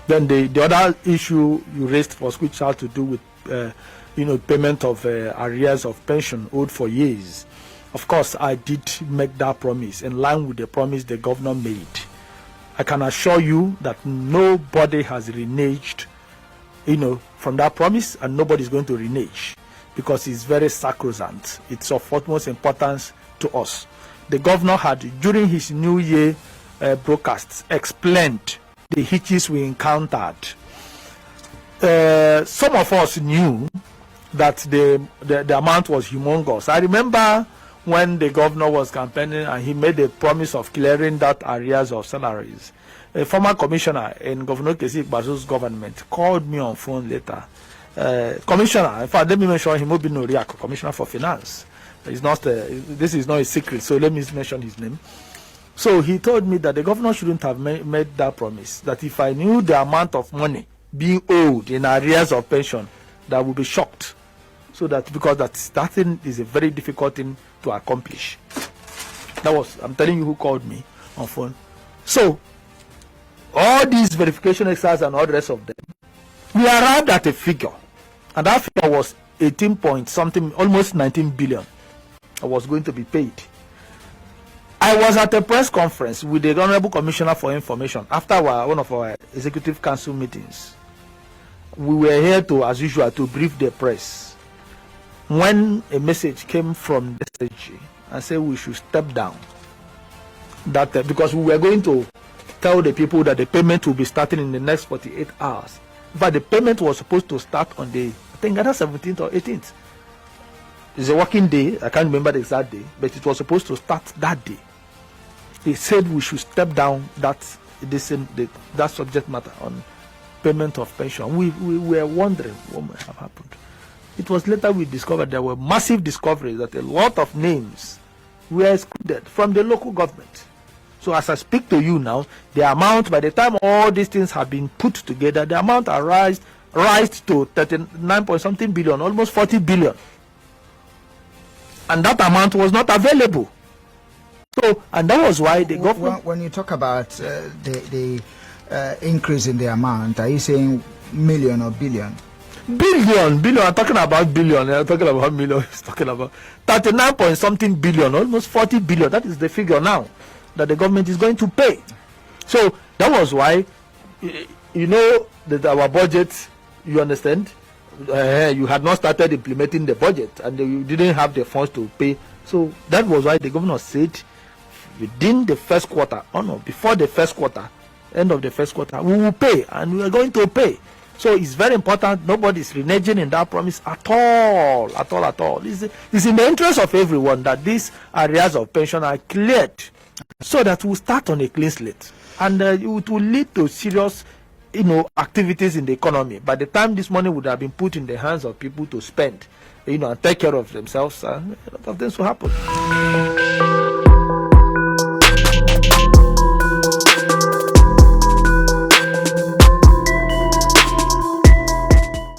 Then the other issue you raised was which had to do with payment of arrears of pension owed for years. Of course, I did make that promise in line with the promise the governor made. I can assure you that nobody has reneged, from that promise, and nobody is going to renege because it's very sacrosanct. It's of utmost importance to us. The governor had, during his New Year broadcasts, explained the hitches we encountered. Some of us knew that the amount was humongous. I remember when the governor was campaigning and he made a promise of clearing that arrears of salaries. A former commissioner in Governor Kesi Bazo's government called me on phone later. Commissioner, in fact, let me mention him, Obinoriak, Commissioner for Finance. This is not a secret, so let me mention his name. So he told me that the governor shouldn't have made that promise, that if I knew the amount of money being owed in arrears of pension, that I would be shocked. So that, because that thing is a very difficult thing to accomplish. I'm telling you who called me on phone. So, all these verification exercises and all the rest of them, we arrived at a figure. And that figure was 18 point something, almost 19 billion that was going to be paid. I was at a press conference with the Honorable Commissioner for Information after one of our Executive Council meetings. We were here as usual, to brief the press, when a message came from the SSG and said we should step down. That because we were going to tell the people that the payment will be starting in the next 48 hours. But the payment was supposed to start on the, I think, either 17th or 18th. It's a working day. I can't remember the exact day, but it was supposed to start that day. They said we should step down that subject matter on payment of pension. We were wondering what might have happened. It was later we discovered there were massive discoveries that a lot of names were excluded from the local government. So as I speak to you now, the amount, by the time all these things have been put together, the amount rise to 39 point something billion, almost 40 billion. And that amount was not available. So, and that was why the government... When you talk about the increase in the amount, are you saying million or billion? Billion. I'm talking about billion. I'm talking about million. He's talking about 39 point something billion, almost 40 billion. That is the figure now that the government is going to pay. So that was why, that our budget, you understand, you had not started implementing the budget and you didn't have the funds to pay. So that was why the governor said within the first quarter, before the first quarter, end of the first quarter, we will pay, and we are going to pay. So it's very important. Nobody is reneging in that promise at all. It's in the interest of everyone that these arrears of pension are cleared, so that we'll start on a clean slate, and it will lead to serious, activities in the economy. By the time this money would have been put in the hands of people to spend, and take care of themselves, a lot of things will happen.